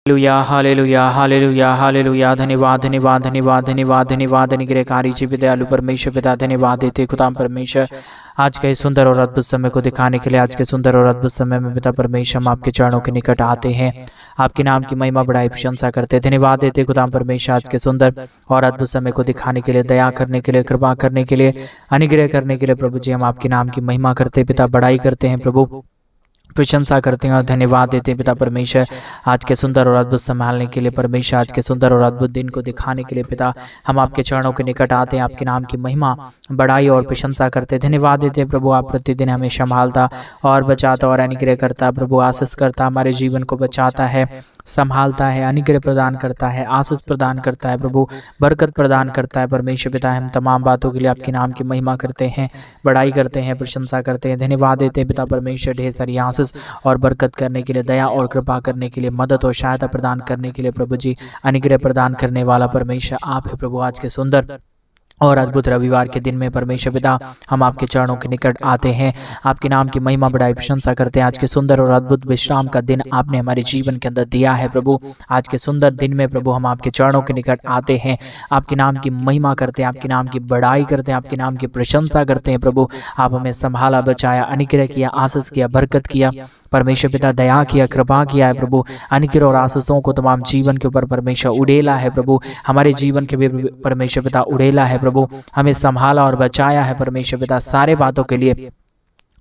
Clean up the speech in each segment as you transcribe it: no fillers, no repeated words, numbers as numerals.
Hallelujah hallelujah hallelujah hallelujah. धन्यवाद धन्यवाद धन्यवाद धन्यवाद धन्यवाद। अनुग्रहकारी जी दयालु परमेश्वर पिता धन्यवाद देते खुदा परमेश्वर आज के सुंदर और अद्भुत समय को दिखाने के लिए। आज के सुंदर और अद्भुत समय में पिता परमेश्वर हम आपके चरणों के निकट आते हैं, आपके नाम की महिमा बढ़ाई प्रशंसा करते हैं। धन्यवाद देते खुदा परमेश्वर आज के सुंदर और अद्भुत समय को दिखाने के लिए, दया करने के लिए, कृपा करने के लिए, अनुग्रह करने के लिए। प्रभु जी हम आपके नाम की महिमा करते हैं पिता, बढ़ाई करते हैं प्रभु, प्रशंसा करते हैं और धन्यवाद देते हैं पिता परमेश्वर आज के सुंदर और अद्भुत संभालने के लिए। परमेश्वर आज के सुंदर और अद्भुत दिन को दिखाने के लिए पिता हम आपके चरणों के निकट आते हैं, आपके नाम की महिमा बढ़ाई और प्रशंसा करते हैं। धन्यवाद देते हैं प्रभु, आप प्रतिदिन हमें संभालता और बचाता और अनुग्रह करता प्रभु, आशीष करता, हमारे जीवन को बचाता है, संभालता है, अनुग्रह प्रदान करता है, आशीष प्रदान करता है प्रभु, बरकत प्रदान करता है। परमेश्वर पिता हम तमाम बातों के लिए आपके नाम की महिमा करते हैं, बढ़ाई करते हैं, प्रशंसा करते हैं। धन्यवाद देते हैं पिता परमेश्वर ढेर सारी आशीष और बरकत करने के लिए, दया और कृपा करने के लिए, मदद और सहायता प्रदान करने के लिए। प्रभु जी अनुग्रह प्रदान करने वाला परमेश्वर आप है प्रभु। आज के सुंदर और अद्भुत रविवार के दिन में परमेश्वर पिता हम आपके चरणों के निकट आते हैं, आपके नाम की महिमा बढ़ाई प्रशंसा करते हैं। आज के सुंदर और अद्भुत विश्राम का दिन आपने हमारे जीवन के अंदर दिया है प्रभु। आज के सुंदर दिन में प्रभु हम आपके चरणों के निकट आते हैं, आपके नाम की महिमा करते हैं, आपके नाम की बढ़ाई करते हैं, आपके नाम की प्रशंसा करते हैं प्रभु। आप हमें संभाला, बचाया, अनुग्रह किया, आशीष किया, बरकत किया परमेश्वर पिता, दया किया, कृपा किया है प्रभु। अनुग्रह और आशीषों को तमाम जीवन के ऊपर परमेश्वर उड़ेला है प्रभु, हमारे जीवन के भी परमेश्वर पिता उड़ेला है प्रभु। हमें संभाला और बचाया है परमेश्वर पिता, सारे बातों के लिए,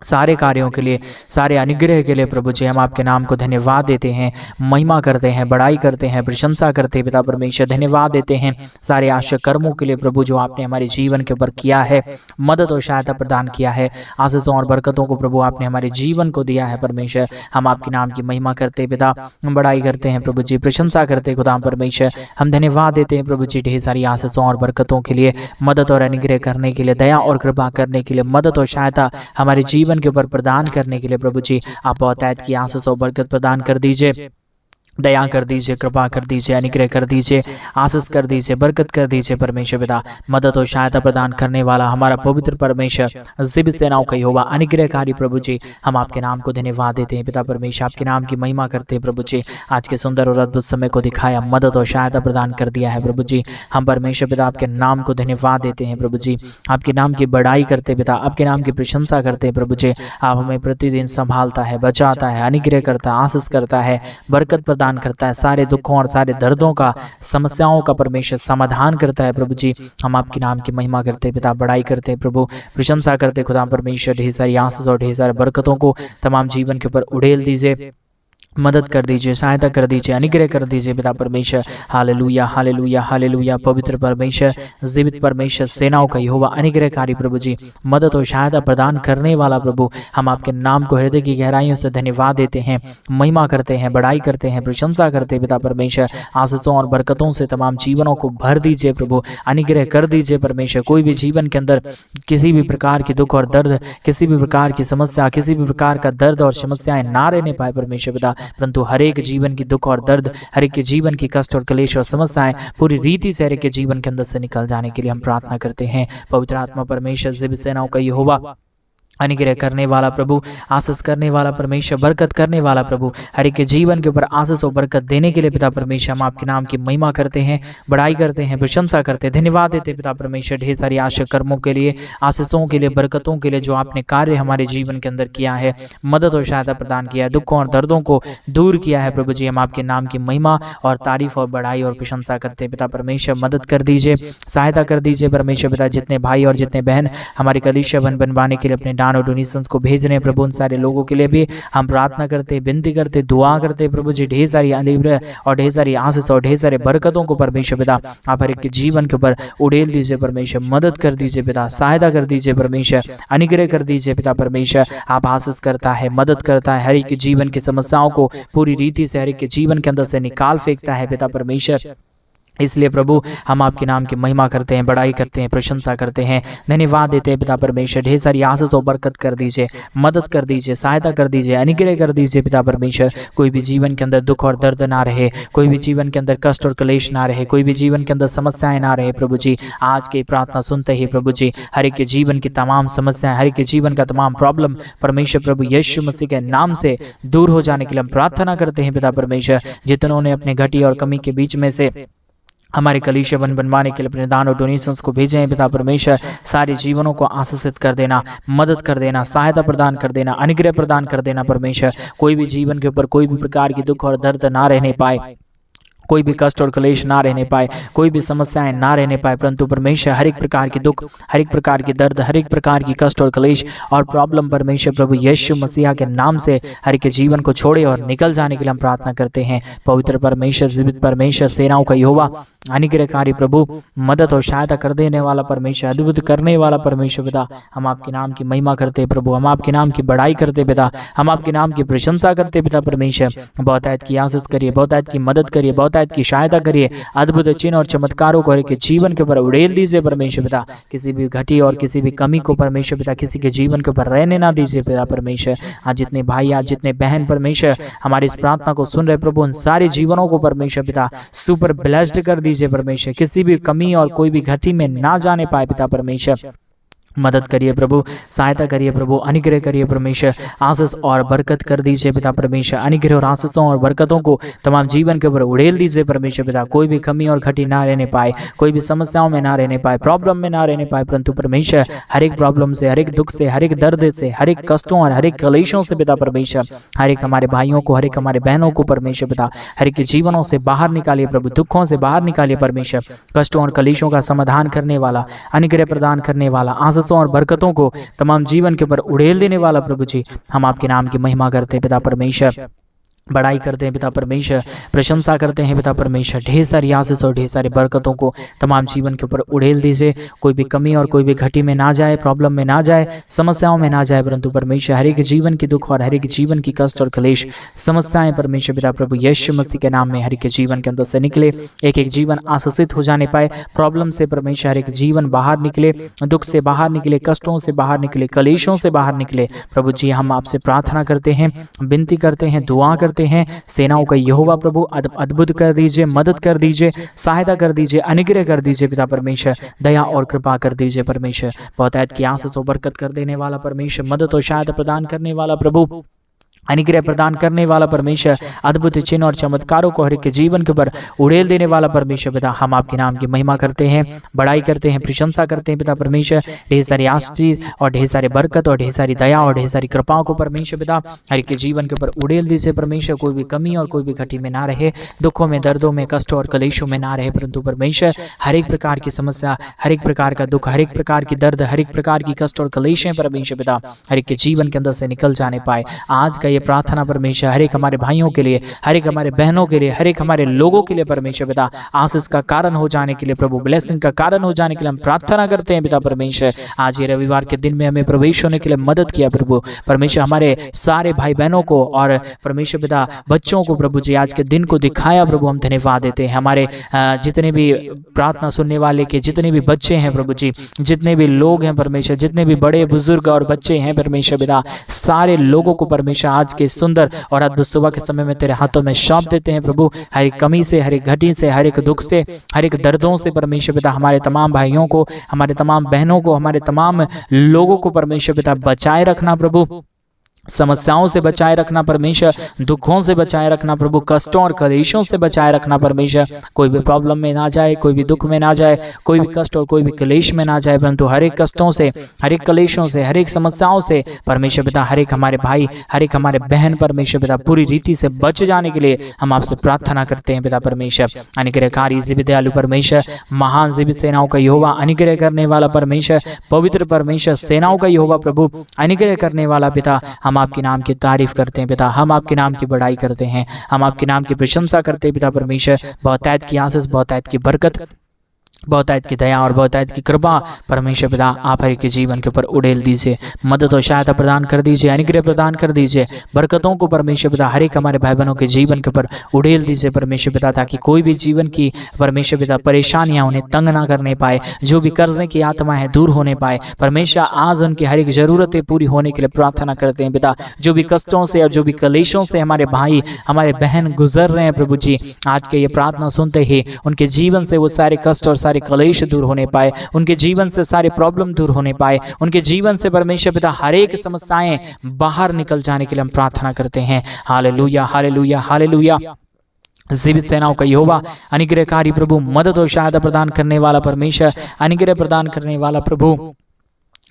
सारे कार्यों के लिए, सारे अनुग्रह के लिए प्रभु जी हम आपके नाम को धन्यवाद देते हैं, महिमा करते हैं, बढ़ाई करते हैं, प्रशंसा करते हैं पिता परमेश्वर। धन्यवाद देते हैं सारे आशा कर्मों के लिए प्रभु जो आपने हमारे जीवन के ऊपर किया है, मदद और सहायता प्रदान किया है, आशीषों और बरकतों को प्रभु आपने हमारे जीवन को दिया है परमेश्वर। हम आपके नाम की महिमा करते पिता, बढ़ाई करते हैं प्रभु जी, प्रशंसा करते खुदा परमेश्वर। हम धन्यवाद देते हैं प्रभु जी ढेर सारी आशीषों और बरकतों के लिए, मदद और अनुग्रह करने के लिए, दया और कृपा करने के लिए, मदद और सहायता हमारे जीवन के ऊपर प्रदान करने के लिए। प्रभु जी आप बहुतायत की आशीष और बरकत प्रदान कर दीजिए, दया कर दीजिए, कृपा कर दीजिए, अनुग्रह कर दीजिए, आशीष कर दीजिए, बरकत कर दीजिए परमेश्वर पिता। मदद और सहायता प्रदान करने वाला हमारा पवित्र परमेश्वर ज़िब सेनाओं का यहोवा अनुग्रहकारी प्रभु जी हम आपके नाम को धन्यवाद देते हैं पिता परमेश्वर, आपके नाम की महिमा करते हैं प्रभु जी। आज के सुंदर और अद्भुत समय को दिखाया, मदद और सहायता प्रदान कर दिया है प्रभु जी। हम परमेश्वर पिता आपके नाम को धन्यवाद देते हैं प्रभु जी, आपके नाम की बढ़ाई करते पिता, आपके नाम की प्रशंसा करते हैं प्रभु जी। आप हमें प्रतिदिन संभालता है, बचाता है, अनुग्रह करता है, आशीष करता है, बरकत प्रदान करता है, सारे दुखों और सारे दर्दों का, समस्याओं का परमेश्वर समाधान करता है प्रभु जी। हम आपके नाम की महिमा करते पिता, बढ़ाई करते प्रभु, प्रशंसा करते खुदा परमेश्वर। ढेर सारी आशीष और ढेर सारे बरकतों को तमाम जीवन के ऊपर उड़ेल दीजिए, मदद कर दीजिए, सहायता कर दीजिए, अनुग्रह कर दीजिए पिता परमेश्वर। Hallelujah hallelujah hallelujah. पवित्र परमेश्वर, जीवित परमेश्वर, सेनाओं का यहोवा अनुग्रहकारी प्रभु जी, मदद और सहायता प्रदान करने वाला प्रभु हम आपके नाम को हृदय की गहराइयों से धन्यवाद देते हैं, महिमा करते हैं, बढ़ाई करते हैं, प्रशंसा करते हैं पिता परमेश्वर। आशीषों और बरकतों से तमाम जीवनों को भर दीजिए प्रभु, अनुग्रह कर दीजिए परमेश्वर। कोई भी जीवन के अंदर किसी भी प्रकार की दुख और दर्द, किसी भी प्रकार की समस्या, किसी भी प्रकार का दर्द और समस्याएं ना रहने पाए परमेश्वर पिता, परंतु हर एक जीवन की दुख और दर्द, हर एक के जीवन की कष्ट और क्लेश और समस्याएं पूरी रीति से हर एक के जीवन के अंदर से निकल जाने के लिए हम प्रार्थना करते हैं। पवित्र आत्मा परमेश्वर, ज़िब सेनाओं का यहोवा, अनुग्रह करने वाला प्रभु, आशीष करने वाला परमेश्वर, बरकत करने वाला प्रभु, हर एक के जीवन के ऊपर आशीष और बरकत देने के लिए पिता परमेश्वर हम आपके नाम की महिमा करते हैं, बढ़ाई करते हैं, प्रशंसा करते हैं, धन्यवाद देते पिता परमेश्वर। ढेर सारी आशा कर्मों के लिए, आशीषों के लिए, बरकतों के लिए जो आपने कार्य हमारे जीवन के अंदर किया है, मदद और सहायता प्रदान किया है, दुखों और दर्दों को दूर किया है प्रभु जी। हम आपके नाम की महिमा और तारीफ और बढ़ाई और प्रशंसा करते हैं पिता परमेश्वर। मदद कर दीजिए, सहायता कर दीजिए परमेश्वर पिता। जितने भाई और जितने बहन हमारी कलीसिया बनवाने के लिए अपने दान और डोनेशंस को भेज रहे हैं प्रभु, उन सारे लोगों के लिए भी हम प्रार्थना करते, विनती करते, दुआ करते प्रभु जी। ढेर सारी अनुग्रह और ढेर सारी आशीष और ढेर सारे बरकतों को परमेश्वर पिता आप हर एक के जीवन के ऊपर उड़ेल दीजिए परमेश्वर। मदद कर दीजिए पिता, सहायता कर दीजिए परमेश्वर, अनुग्रह कर दीजिए पिता परमेश्वर। आप आशीष करता है, मदद करता है, हर एक के जीवन की समस्याओं को पूरी रीति से हर एक के जीवन के अंदर से निकाल फेंकता है पिता परमेश्वर। इसलिए प्रभु हम आपके नाम की महिमा करते हैं, बड़ाई करते हैं, प्रशंसा करते हैं, धन्यवाद देते हैं पिता परमेश्वर। ढेर सारी आशीष और बरकत कर दीजिए, मदद कर दीजिए, सहायता कर दीजिए, अनुग्रह कर दीजिए पिता परमेश्वर। कोई भी जीवन के अंदर दुख और दर्द ना रहे, कोई भी जीवन के अंदर कष्ट और क्लेश ना रहे, कोई भी जीवन के अंदर समस्याएं ना रहे प्रभु जी। आज की प्रार्थना सुनते ही प्रभु जी हर एक के जीवन की तमाम समस्याएं, हर एक के जीवन का तमाम प्रॉब्लम परमेश्वर प्रभु यीशु मसीह के नाम से दूर हो जाने के लिए हम प्रार्थना करते हैं पिता परमेश्वर। जितनों ने अपने घटी और कमी के बीच में से हमारे कलीसिया बनवाने के लिए अपने दान और डोनेशंस को भेजे हैं पिता परमेश्वर, सारे जीवनों को आशीषित कर देना, मदद कर देना, सहायता प्रदान कर देना, अनुग्रह प्रदान कर देना परमेश्वर। कोई भी जीवन के ऊपर कोई भी प्रकार की दुख और दर्द ना रहने पाए, कोई भी कष्ट और क्लेश ना रहने पाए, कोई भी समस्याएं ना रहने पाए, परंतु परमेश्वर हर एक प्रकार की दुख, हर एक प्रकार की दर्द, हर एक प्रकार की कष्ट और क्लेश और प्रॉब्लम परमेश्वर प्रभु यीशु मसीह के नाम से हर एक के जीवन को छोड़े और निकल जाने के लिए हम प्रार्थना करते हैं। पवित्र परमेश्वर, जीवित परमेश्वर, सेनाओं का यहोवा, अनुग्रहकारी प्रभु, मदद और सहायता कर देने वाला परमेश्वर, अद्भुत करने वाला परमेश्वर पिता, हम आपके नाम की महिमा करते प्रभु, हम आपके नाम की बड़ाई करते पिता, हम आपके नाम की प्रशंसा करते पिता परमेश्वर। बहुतायत की आशीष करिए, बहुतायत की मदद करिए, बहुतायत की सहायता करिए, अद्भुत चिन्ह और चमत्कारों को हर एक जीवन के ऊपर उड़ेल दीजिए परमेश्वर पिता। किसी भी घटी और किसी भी कमी को परमेश्वर पिता किसी के जीवन के ऊपर रहने ना दीजिए पिता परमेश्वर। आज जितने भाई, आज जितने बहन परमेश्वर हमारी इस प्रार्थना को सुन रहे प्रभु, उन सारे जीवनों को परमेश्वर पिता सुपर ब्लेस्ड कर दीजिए परमेश्वर। किसी भी कमी और कोई भी घटी में ना जाने पाए पिता परमेश्वर। मदद करिए प्रभु, सहायता करिए प्रभु, अनुग्रह करिए परमेश्वर, आशीष और बरकत कर दीजिए पिता परमेश्वर। अनुग्रह और आशीषों और बरकतों को तमाम जीवन के ऊपर उड़ेल दीजिए परमेश्वर पिता। कोई भी कमी और घटी ना रहने पाए, कोई भी समस्याओं में ना रहने पाए, प्रॉब्लम में ना रहने पाए, परंतु परमेश्वर हर एक प्रॉब्लम से, हर एक दुख से, हर एक दर्द से, हर एक कष्टों और हर एक क्लेशों से पिता परमेश्वर, हर एक हमारे भाइयों को, हर एक हमारे बहनों को परमेश्वर पिता हर एक जीवनों से बाहर निकालिए प्रभु, दुखों से बाहर निकालिए परमेश्वर। कष्टों और क्लेशों का समाधान करने वाला, अनुग्रह प्रदान करने वाला, आशीषों और बरकतों को तमाम जीवन के ऊपर उड़ेल देने वाला प्रभु जी, हम आपके नाम की महिमा करते हैं पिता परमेश्वर, बड़ाई करते हैं पिता परमेश्वर, प्रशंसा करते हैं पिता परमेश्वर। ढेर सारी आशीष और ढेर सारी बरकतों को तमाम जीवन के ऊपर उड़ेल दीजिए। कोई भी कमी और कोई भी घटी में ना जाए, प्रॉब्लम में ना जाए, समस्याओं में ना जाए, परंतु परमेश्वर हर एक जीवन की दुख और हर एक जीवन की कष्ट और क्लेश समस्याएं परमेश्वर पिता प्रभु यीशु मसीह के नाम में हर एक जीवन के अंदर से निकले। एक एक जीवन आशीषित हो जाने पाए, प्रॉब्लम से परमेश्वर हर एक जीवन बाहर निकले, दुख से बाहर निकले, कष्टों से बाहर निकले, क्लेशों से बाहर निकले प्रभु जी। हम आपसे प्रार्थना करते हैं, विनती करते हैं, दुआ करते हैं। सेनाओं का यहोवा प्रभु अद्भुत कर दीजिए, मदद कर दीजिए, सहायता कर दीजिए, अनुग्रह कर दीजिए पिता परमेश्वर, दया और कृपा कर दीजिए परमेश्वर। बहुतायत की आशीष और बरकत कर देने वाला परमेश्वर, मदद और सहायता प्रदान करने वाला प्रभु, अनुग्रह प्रदान करने वाला परमेश्वर, अद्भुत चिन्ह और चमत्कारों को हर एक के जीवन के ऊपर उड़ेल देने वाला परमेश्वर पिता, हम आपके नाम की महिमा करते हैं, बड़ाई करते हैं, प्रशंसा करते हैं पिता परमेश्वर। ढेर सारी आशीष और ढेर सारी बरकत और ढेर सारी दया और ढेर सारी कृपाओं को परमेश्वर पिता हर एक के जीवन के ऊपर उड़ेल दीजिए परमेश्वर। कोई भी कमी और कोई भी घटी में ना रहे, दुखों में, दर्दों में, कष्टों और क्लेशों में ना रहे, परंतु परमेश्वर हर एक प्रकार की समस्या, हर एक प्रकार का दुख, हर एक प्रकार की दर्द, हर एक प्रकार की कष्ट और क्लेश परमेश्वर पिता हर एक के जीवन के अंदर से निकल जाने पाए। आज का ये प्रार्थना परमेश्वर हर एक हमारे भाइयों के लिए, हर एक हमारे बहनों के लिए, हर एक हमारे लोगों के लिए परमेश्वर पिता आशीष का कारण हो जाने के लिए प्रभु, ब्लेसिंग का कारण हो जाने के लिए हम प्रार्थना करते हैं पिता परमेश्वर। आज ये रविवार के दिन में हमें प्रवेश होने के लिए मदद किया प्रभु परमेश्वर, हमारे सारे भाई बहनों को और परमेश्वर पिता बच्चों को प्रभु जी आज के दिन को दिखाया प्रभु, हम धन्यवाद देते हैं। हमारे जितने भी प्रार्थना सुनने वाले के जितने भी बच्चे हैं प्रभु जी, जितने भी लोग हैं परमेश्वर, जितने भी बड़े बुजुर्ग और बच्चे हैं परमेश्वर पिता, सारे लोगों को परमेश्वर आज के सुंदर और अद्भुत सुबह के समय में तेरे हाथों में सौंप देते हैं प्रभु। हर एक कमी से, हर एक घटी से, हर एक दुख से, हर एक दर्दों से परमेश्वर पिता हमारे तमाम भाइयों को, हमारे तमाम बहनों को, हमारे तमाम लोगों को परमेश्वर पिता बचाए रखना प्रभु, समस्याओं से बचाए रखना परमेश्वर, दुखों से बचाए रखना प्रभु, कष्टों और क्लेशों से बचाए रखना परमेश्वर। कोई भी प्रॉब्लम में ना जाए, कोई भी दुख में ना जाए, कोई भी कष्ट और कोई भी क्लेश में ना जाए, परंतु हर एक कष्टों से, हर एक क्लेशों से, हर एक समस्याओं से परमेश्वर पिता हर एक हमारे भाई, हर एक हमारे बहन परमेश्वर पिता पूरी रीति से बच जाने के लिए हम आपसे प्रार्थना करते हैं पिता परमेश्वर। अनुग्रहकारी जीवित दयालु परमेश्वर, महान जीवित सेनाओं का यहोवा, अनुग्रह करने वाला परमेश्वर, पवित्र परमेश्वर, सेनाओं का यहोवा प्रभु, अनुग्रह करने वाला पिता, हम आपके नाम की तारीफ करते हैं पिता, हम आपके नाम की बड़ाई करते हैं, हम आपके नाम की प्रशंसा करते हैं पिता परमेश्वर। बहुतायत की आशीष, बहुतायत की बरकत बहुतायत की दया और बहुतायत की कृपा परमेश्वर पिता आप हर एक के जीवन के ऊपर उड़ेल दीजिए, मदद और सहायता प्रदान कर दीजिए, अनुग्रह प्रदान कर दीजिए, बरकतों को परमेश्वर पिता हर एक हमारे भाई बहनों के जीवन के ऊपर उड़ेल दीजिए परमेश्वर पिता, ताकि कोई भी जीवन की परमेश्वर पिता परेशानियां उन्हें तंग ना करने पाए, जो भी कर्जे की आत्मा है दूर होने पाए परमेश्वर। आज उनकी हर एक जरूरतें पूरी होने के लिए प्रार्थना करते हैं पिता। जो भी कष्टों से और जो भी कलेशों से हमारे भाई हमारे बहन गुजर रहे हैं प्रभु जी, आज के ये प्रार्थना सुनते ही उनके जीवन से वो सारे कष्ट और सारे कलेश दूर होने पाए, उनके जीवन से सारे प्रॉब्लम दूर होने पाए, उनके जीवन से परमेश्वर पिता हर एक समस्याएं बाहर निकल जाने के लिए हम प्रार्थना करते हैं। Hallelujah hallelujah hallelujah. जीवित सेनाओं का यहोवा, अनुग्रहकारी प्रभु, मदद और सहायता प्रदान करने वाला परमेश्वर, अनुग्रह प्रदान करने वाला प्रभु,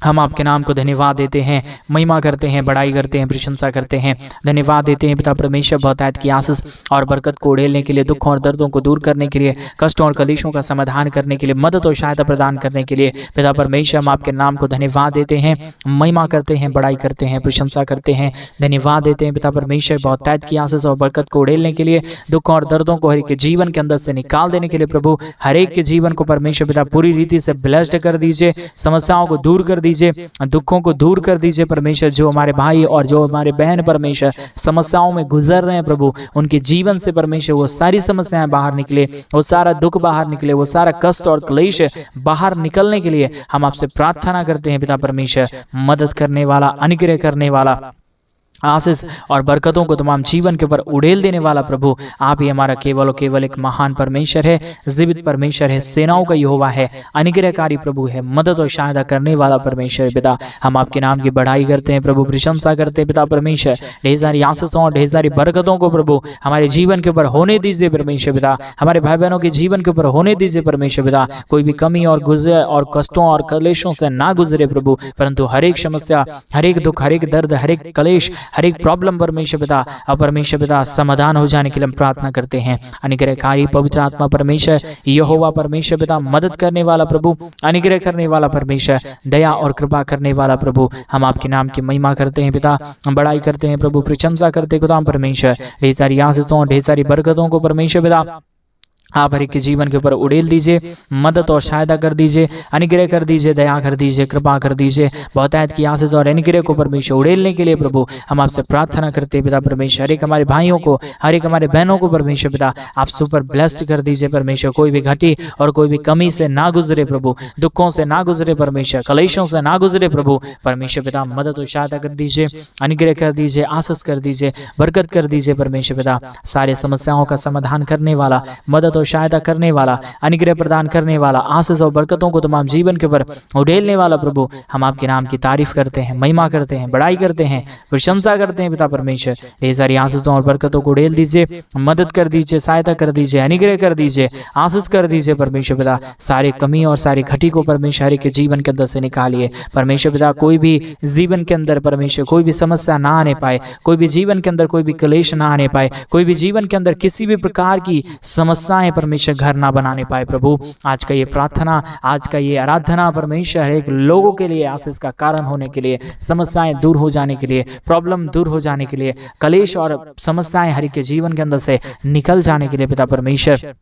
हम आपके नाम को धन्यवाद देते हैं, महिमा करते हैं, बड़ाई करते हैं, प्रशंसा करते हैं, धन्यवाद देते हैं पिता परमेश्वर बहुतायत की आशीष और बरकत को उड़ेलने के लिए, दुखों और दर्दों को दूर करने के लिए, कष्टों और कलेशों का समाधान करने के लिए, मदद और सहायता प्रदान करने के लिए पिता परमेश्वर हम आपके नाम को धन्यवाद देते हैं, महिमा करते हैं, बड़ाई करते हैं, प्रशंसा करते हैं, धन्यवाद देते हैं पिता परमेश्वर बहुतायत की आशीष और बरकत को उड़ेलने के लिए, दुखों और दर्दों को हर एक के जीवन के अंदर से निकाल देने के लिए प्रभु, हर एक के जीवन को परमेश्वर पिता पूरी रीति से ब्लेस्ड कर दीजिए, समस्याओं को दूर कर दीजिए, दुखों को दूर कर दीजिए परमेश्वर। जो हमारे भाई और जो हमारे बहन परमेश्वर समस्याओं में गुजर रहे हैं प्रभु, उनके जीवन से परमेश्वर वो सारी समस्याएं बाहर निकले, वो सारा दुख बाहर निकले, वो सारा कष्ट और क्लेश बाहर निकलने के लिए हम आपसे प्रार्थना करते हैं पिता परमेश्वर। मदद करने वाला, अनुग्रह करने वाला, आशीष और बरकतों को तमाम जीवन के ऊपर उड़ेल देने वाला प्रभु, आप ही हमारा केवल और केवल एक महान परमेश्वर है, जीवित परमेश्वर है, सेनाओं का यहोवा है, अनुग्रहकारी प्रभु है, मदद और सहायता करने वाला परमेश्वर पिता। हम आपके नाम की बढ़ाई करते हैं प्रभु, प्रशंसा करते हैं पिता परमेश्वर। ढेर सारी आशीषों और ढेर सारी बरकतों को प्रभु हमारे जीवन के ऊपर होने दीजिए परमेश्वर पिता, हमारे भाई बहनों के जीवन के ऊपर होने दीजिए परमेश्वर पिता। कोई भी कमी और गुजरे और कष्टों और कलेशों से ना गुजरे प्रभु, परंतु हर एक समस्या, हर एक दुख, हर एक दर्द, हर एक कलेश, हर एक प्रॉब्लम परमेश्वर पिता और परमेश्वर पिता समाधान हो जाने के लिए हम प्रार्थना करते हैं। अनुग्रहकारी पवित्र आत्मा परमेश्वर यहोवा परमेश्वर पिता, मदद करने वाला प्रभु, अनुग्रह करने वाला परमेश्वर, दया और कृपा करने वाला प्रभु, हम आपके नाम की महिमा करते हैं पिता, हम बड़ाई करते हैं प्रभु, प्रशंसा करते हैं खुदा परमेश्वर। ढेर सारी आशीषों, ढेर सारी बरकतों को परमेश्वर पिता आप हर एक के जीवन के ऊपर उड़ेल दीजिए, मदद और सहायता कर दीजिए, अनुग्रह कर दीजिए, दया कर दीजिए, कृपा कर दीजिए। बहुतायत की आशीष और अनुग्रह को परमेश्वर उड़ेलने के लिए प्रभु हम आपसे प्रार्थना करते हैं पिता परमेश्वर। हर एक हमारे भाइयों को, हर एक हमारे बहनों को परमेश्वर पिता आप सुपर ब्लेस्ड कर दीजिए परमेश्वर। कोई भी घटी और कोई भी कमी से ना गुजरे प्रभु, दुखों से ना गुजरे परमेश्वर, कलेशों से ना गुजरे प्रभु परमेश्वर पिता। मदद और सहायता कर दीजिए, अनुग्रह कर दीजिए, आशीष कर दीजिए, बरकत कर दीजिए परमेश्वर पिता। सारे समस्याओं का समाधान करने वाला, मदद और सहायता करने वाला, अनुग्रह प्रदान करने वाला, आशीष और बरकतों को तमाम जीवन के ऊपर उड़ेलने वाला प्रभु, हम आपके नाम की तारीफ करते हैं, महिमा करते हैं, बड़ाई करते हैं, प्रशंसा करते हैं पिता परमेश्वर। ढेर सारी आशीषों और बरकतों को उड़ेल दीजिए, मदद कर दीजिए, सहायता कर दीजिए, अनुग्रह कर दीजिए, आशीष कर दीजिए परमेश्वर पिता। सारे कमी और सारी घटी को परमेश्वर के जीवन के अंदर से निकालिए परमेश्वर पिता। कोई भी जीवन के अंदर परमेश्वर कोई भी समस्या ना आने पाए, कोई भी जीवन के अंदर कोई भी क्लेश ना आने पाए, कोई भी जीवन के अंदर किसी भी प्रकार की समस्याएं परमेश्वर घर ना बनाने पाए प्रभु। आज का ये प्रार्थना, आज का ये आराधना परमेश्वर हर एक लोगों के लिए आशीष का कारण होने के लिए, समस्याएं दूर हो जाने के लिए, प्रॉब्लम दूर हो जाने के लिए, कलेश और समस्याएं हर एक के जीवन के अंदर से निकल जाने के लिए पिता परमेश्वर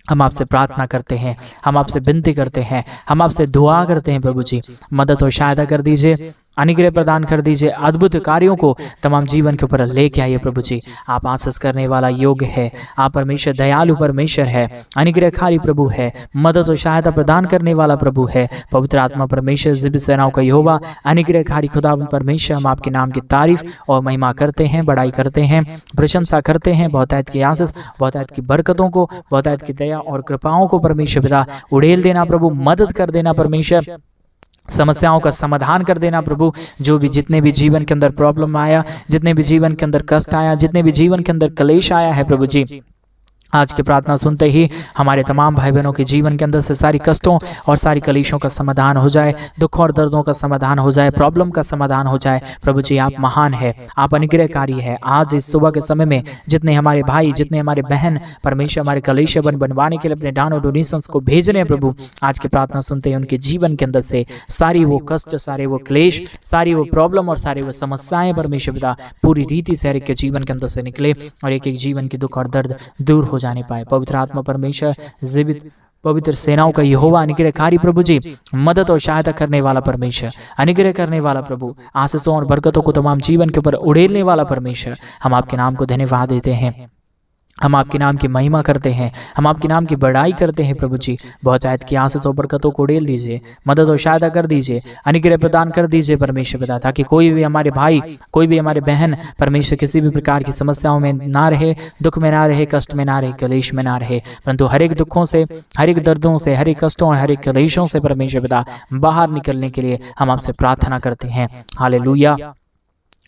हम आपसे प्रार्थना करते हैं, हम आपसे विनती करते हैं, हम आपसे दुआ करते हैं प्रभु जी। मदद और सहायता कर दीजिए, अनुग्रह प्रदान कर दीजिए, अद्भुत कार्यों को तमाम जीवन के ऊपर लेके आइए प्रभु जी। आप आशीष करने वाला योग्य है, आप परमेश्वर दयालु परमेश्वर है, अनुग्रहकारी प्रभु है, मदद और सहायता प्रदान करने वाला प्रभु है। पवित्र आत्मा परमेश्वर जीवित सेनाओं का यहोवा, अनुग्रहकारी खुदा परमेश्वर, हम आपके नाम की तारीफ और महिमा करते हैं, बड़ाई करते हैं, प्रशंसा करते हैं। बहुतायत की आशीष, बहुतायत की बरकतों को, बहुतायत की दया और कृपाओं को परमेश्वर पिता उड़ेल देना प्रभु, मदद कर देना परमेश्वर, समस्याओं का समाधान कर देना प्रभु। जो भी जितने भी जीवन के अंदर प्रॉब्लम आया, जितने भी जीवन के अंदर कष्ट आया, जितने भी जीवन के अंदर क्लेश आया है प्रभु जी, आज की प्रार्थना सुनते ही हमारे तमाम भाई बहनों के जीवन के अंदर से सारी कष्टों और सारी कलेशों का समाधान हो जाए, दुखों और दर्दों का समाधान हो जाए, प्रॉब्लम का समाधान हो जाए प्रभु जी। आप महान है, आप अनुग्रहकारी है। आज इस सुबह के समय में जितने हमारे भाई, जितने हमारे बहन परमेश्वर हमारे कलेश बनवाने के लिए अपने दान और डोनेशंस को भेज रहे हैं प्रभु, आज की प्रार्थना सुनते ही उनके जीवन के अंदर से सारी वो कष्ट, सारे वो क्लेश, सारी वो प्रॉब्लम और सारी वो समस्याएं परमेश्वर पिता पूरी रीति से हर एक के जीवन के अंदर से निकले और एक एक जीवन की दुख और दर्द दूर हो जाने पाए। पवित्र आत्मा परमेश्वर जीवित पवित्र सेनाओं का यहोवा, अनुग्रहकारी प्रभु जी, मदद और सहायता करने वाला परमेश्वर, अनुग्रह करने वाला प्रभु, आशीषों और बरकतों को तमाम जीवन के ऊपर उड़ेलने वाला परमेश्वर, हम आपके नाम को धन्यवाद देते हैं, हम आपके नाम की महिमा करते हैं, हम आपके नाम की बड़ाई करते हैं प्रभु जी। बहुत शायद की आशीष और बरकतों को उड़ेल दीजिए, मदद और सहायता कर दीजिए, अनुग्रह प्रदान कर दीजिए परमेश्वर पिता, ताकि कोई भी हमारे भाई, कोई भी हमारे बहन परमेश्वर किसी भी प्रकार की समस्याओं में ना रहे, दुख में ना रहे, कष्ट में ना रहे, कलेश में ना रहे, परंतु हर एक दुखों से, हर एक दर्दों से, हर एक कष्टों और हर एक कलेशों से परमेश्वर पिता बाहर निकलने के लिए हम आपसे प्रार्थना करते हैं। Hallelujah,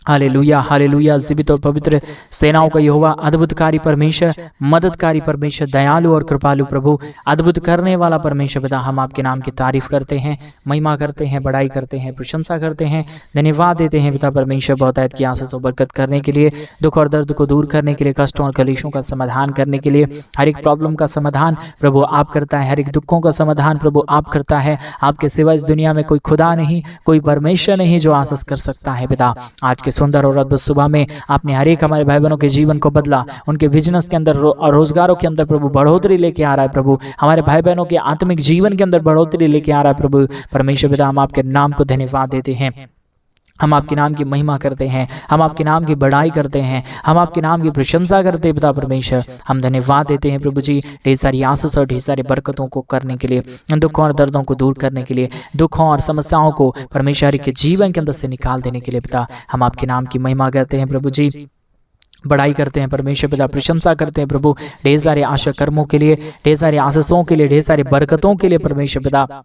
hallelujah, hallelujah. जीवित और पवित्र सेनाओं का यहोवा, अद्भुतकारी परमेश्वर, मददकारी परमेश्वर, दयालु और कृपालु प्रभु, अद्भुत करने वाला परमेश्वर पिता, हम आपके नाम की तारीफ करते हैं, महिमा करते हैं, बड़ाई करते हैं, प्रशंसा करते हैं, धन्यवाद देते हैं पिता परमेश्वर। बहुतायत की आशीष और बरकत करने के लिए, दुख और दर्द को दूर करने के लिए, कष्टों और कलेशों का समाधान करने के लिए, हर एक प्रॉब्लम का समाधान प्रभु आप करता है, हर एक दुखों का समाधान प्रभु आप करता है। आपके सिवा इस दुनिया में कोई खुदा नहीं, कोई परमेश्वर नहीं जो आशीष कर सकता है पिता। आज के सुंदर और अद्भुत सुबह में आपने हर एक हमारे भाई बहनों के जीवन को बदला, उनके बिजनेस के अंदर और रोजगारों के अंदर प्रभु बढ़ोतरी लेके आ रहा है प्रभु, हमारे भाई बहनों के आत्मिक जीवन के अंदर बढ़ोतरी लेके आ रहा है प्रभु परमेश्वर पिता। हम आपके नाम को धन्यवाद देते हैं, हम आपके नाम की महिमा करते हैं, हम आपके नाम की बड़ाई करते हैं, हम आपके नाम की प्रशंसा करते हैं पिता परमेश्वर। हम धन्यवाद देते हैं प्रभु जी ढेर सारी आशीष और ढेर सारी बरकतों को करने के लिए, दुखों और दर्दों को दूर करने के लिए, दुखों और समस्याओं को परमेश्वर के जीवन के अंदर से निकाल देने के लिए पिता हम आपके नाम की महिमा करते हैं प्रभु जी, बड़ाई करते हैं परमेश्वर पिता, प्रशंसा करते हैं प्रभु ढेर सारे आशा कर्मों के लिए, ढेर सारे आशीषों के लिए, ढेर सारी बरकतों के लिए परमेश्वर पिता,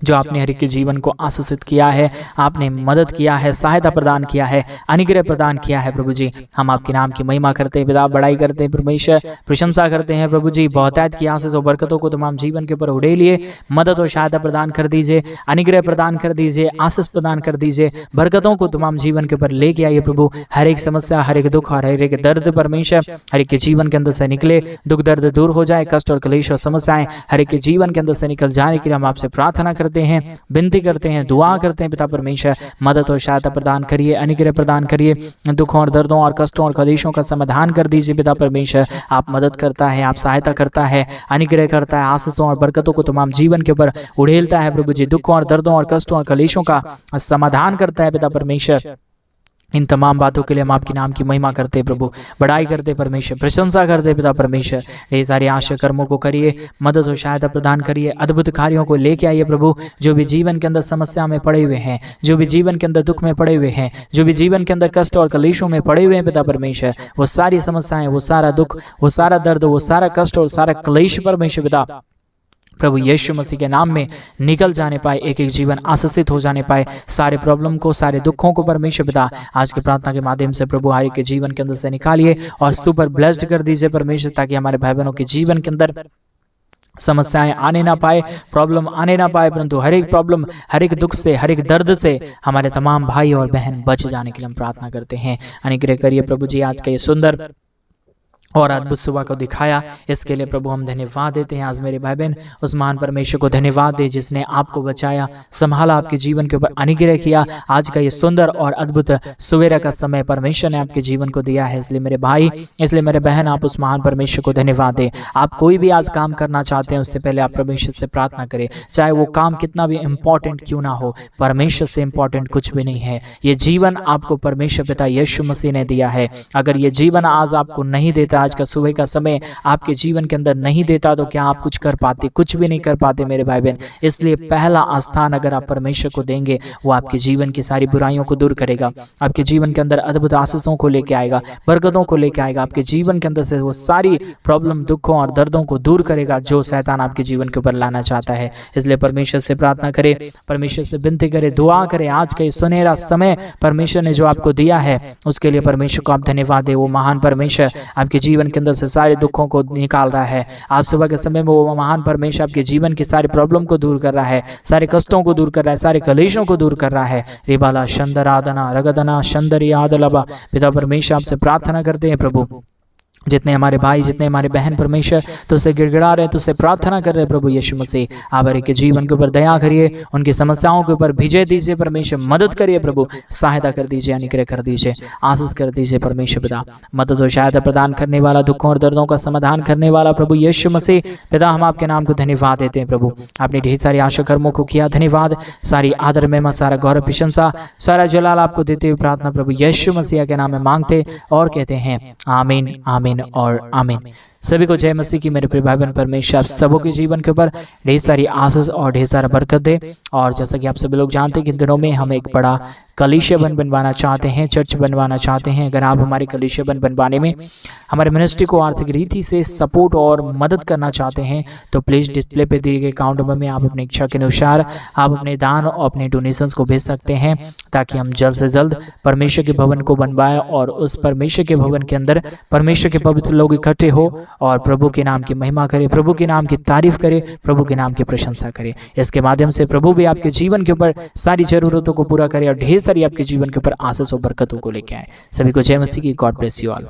जो आपने हर एक के जीवन को आशीषित किया है, आपने मदद किया है, सहायता प्रदान किया है, अनुग्रह प्रदान किया है प्रभु जी। हम आपके नाम की महिमा करते हैं पिता, बड़ाई करते हैं परमेश्वर, प्रशंसा करते हैं प्रभु जी। बहुतायत की आशीष और बरकतों को तमाम जीवन के ऊपर उड़ेलिए, मदद और सहायता प्रदान कर दीजिए, अनुग्रह प्रदान कर दीजिए, आशीष प्रदान कर दीजिए, बरकतों को तमाम जीवन के ऊपर लेके आइए प्रभु। हर एक समस्या, हर एक दुख और हर एक दर्द परमेश्वर हर एक के जीवन के अंदर से निकले, दुख दर्द दूर हो जाए, कष्ट और क्लेश और समस्याएं हर एक के जीवन के अंदर से निकल जाने के लिए हम आपसे प्रार्थना करते हैं, विनती करते हैं, दुआ करते हैं पिता परमेश्वर। मदद और सहायता प्रदान करिए, अनुग्रह प्रदान करिए, दुखों और दर्दों और कष्टों और कलेशों का समाधान कर दीजिए पिता परमेश्वर। आप मदद करता है, आप सहायता करता है, अनुग्रह करता है, आशीषों और बरकतों को तमाम जीवन के ऊपर उड़ेलता है प्रभु जी। दुखों और दर्दों और कष्टों और कलेशों का समाधान करता है पिता परमेश्वर। इन तमाम बातों के लिए हम आपके नाम की महिमा करते हैं प्रभु, बड़ाई करते परमेश्वर, प्रशंसा करते पिता परमेश्वर। ढेर सारे आशा कर्मों को करिए, मदद और सहायता प्रदान करिए, अद्भुत कार्यों को लेके आइए प्रभु। जो भी जीवन के अंदर समस्या में पड़े हुए हैं, जो भी जीवन के अंदर दुख में पड़े हुए हैं, जो भी जीवन के अंदर कष्ट और कलेशों में पड़े हुए हैं पिता परमेश्वर, वो सारी समस्याएं, वो सारा दुख, वो सारा दर्द, वो सारा कष्ट और सारा क्लेश परमेश्वर पिता प्रभु यीशु मसीह के नाम में निकल जाने पाए, एक एक जीवन आशीषित हो जाने पाए। सारे प्रॉब्लम को, सारे दुखों को परमेश्वर पिता आज की प्रार्थना के माध्यम से प्रभु हर एक के जीवन के अंदर से निकालिए और सुपर ब्लेस्ड कर दीजिए परमेश्वर, ताकि हमारे भाई बहनों के जीवन के अंदर समस्याएं आने ना पाए, प्रॉब्लम आने ना पाए, परंतु हर एक प्रॉब्लम, हर एक दुख से, हर एक दर्द से हमारे तमाम भाई और बहन बच जाने के लिए हम प्रार्थना करते हैं। अनुग्रह करिए प्रभु जी आज का ये सुंदर और अद्भुत सुबह को दिखाया, इसके लिए प्रभु हम धन्यवाद देते हैं। आज मेरे भाई बहन उस महान परमेश्वर को धन्यवाद दे जिसने आपको बचाया, संभाला, आपके जीवन के ऊपर अनुग्रह किया। आज का ये सुंदर और अद्भुत सवेरा का समय परमेश्वर ने आपके जीवन को दिया है, इसलिए मेरे भाई, इसलिए मेरे बहन, आप उस महान परमेश्वर को धन्यवाद दें। आप कोई भी आज काम करना चाहते हैं उससे पहले आप परमेश्वर से प्रार्थना करें, चाहे वो काम कितना भी इम्पोर्टेंट क्यों ना हो, परमेश्वर से इम्पोर्टेंट कुछ भी नहीं है। ये जीवन आपको परमेश्वर पिता यीशु मसीह ने दिया है। अगर ये जीवन आज आपको नहीं देता, आज का सुबह का समय आपके जीवन के अंदर नहीं देता, तो क्या आप कुछ कर पाते? कुछ भी नहीं कर पाते मेरे भाई बहन। इसलिए पहला स्थान अगर आप परमेश्वर को देंगे, वो आपके जीवन की सारी बुराइयों को दूर करेगा, आपके जीवन के अंदर अद्भुत आशीषों को लेके आएगा, बरकतों को लेके आएगा, आपके जीवन के अंदर से वो सारी प्रॉब्लम, दुखों और दर्दों को दूर करेगा जो शैतान आपके जीवन के ऊपर लाना चाहता है। इसलिए परमेश्वर से प्रार्थना करें, परमेश्वर से विनती करें, दुआ करें। आज का ये सुनहरा समय परमेश्वर ने जो आपको दिया है उसके लिए परमेश्वर को आप धन्यवाद दें। वो महान परमेश्वर आपके जीवन के अंदर से सारे दुखों को निकाल रहा है। आज सुबह के समय में वो महान परमेश्वर आपके जीवन की सारी प्रॉब्लम को दूर कर रहा है, सारे कष्टों को दूर कर रहा है, सारे कलेशों को दूर कर रहा है। रिबाला शंदरादना रगदना शंदरी आदलबा। पिता परमेश्वर आपसे प्रार्थना करते हैं प्रभु, जितने हमारे भाई, जितने हमारे बहन परमेश्वर तुझसे गिड़गिड़ा रहे, तुझसे प्रार्थना कर रहे प्रभु यीशु मसीह, आप हर एक के जीवन के ऊपर दया करिए, उनकी समस्याओं के ऊपर विजय दीजिए परमेश्वर, मदद करिए प्रभु, सहायता कर दीजिए, अनुग्रह कर दीजिए, आशीष कर दीजिए परमेश्वर पिता। मदद और सहायता प्रदान करने वाला, दुखों और दर्दों का समाधान करने वाला प्रभु यीशु मसीह पिता, हम आपके नाम को धन्यवाद देते हैं प्रभु। आपने ढेर सारी आशा कर्मों को किया, धन्यवाद। सारी आदर महिमा, सारा गौरव प्रशंसा, सारा जलाल आपको देते हुए प्रार्थना प्रभु यीशु मसीह के नाम में मांगते और कहते हैं आमीन, आमीन और आमीन। सभी को जय मसीह की। मेरे प्रिय भाई बहन, परमेश्वर आप सबों के जीवन के ऊपर ढेर सारी आशीष और ढेर सारा बरकत दे। और जैसा कि आप सभी लोग जानते हैं कि इन दिनों में हम एक बड़ा कलीसिया बनवाना चाहते हैं, चर्च बनवाना चाहते हैं। अगर आप हमारे कलीसिया बनवाने में हमारे मिनिस्ट्री को आर्थिक रीति से सपोर्ट और मदद करना चाहते हैं तो प्लीज़ डिस्प्ले पे दिए गए अकाउंट नंबर में आप अपनी इच्छा के अनुसार आप अपने दान और अपने डोनेशंस को भेज सकते हैं, ताकि हम जल्द से जल्द परमेश्वर के भवन को बनवाएं और उस परमेश्वर के भवन के अंदर परमेश्वर के पवित्र लोग इकट्ठे हो और प्रभु के नाम की महिमा करे, प्रभु के नाम की तारीफ करे, प्रभु के नाम की प्रशंसा करे। इसके माध्यम से प्रभु भी आपके जीवन के ऊपर सारी जरूरतों को पूरा करे और ढेर सारी आपके जीवन के ऊपर आशीष और बरकतों को लेके आए। सभी को जय मसीह की। God bless you all.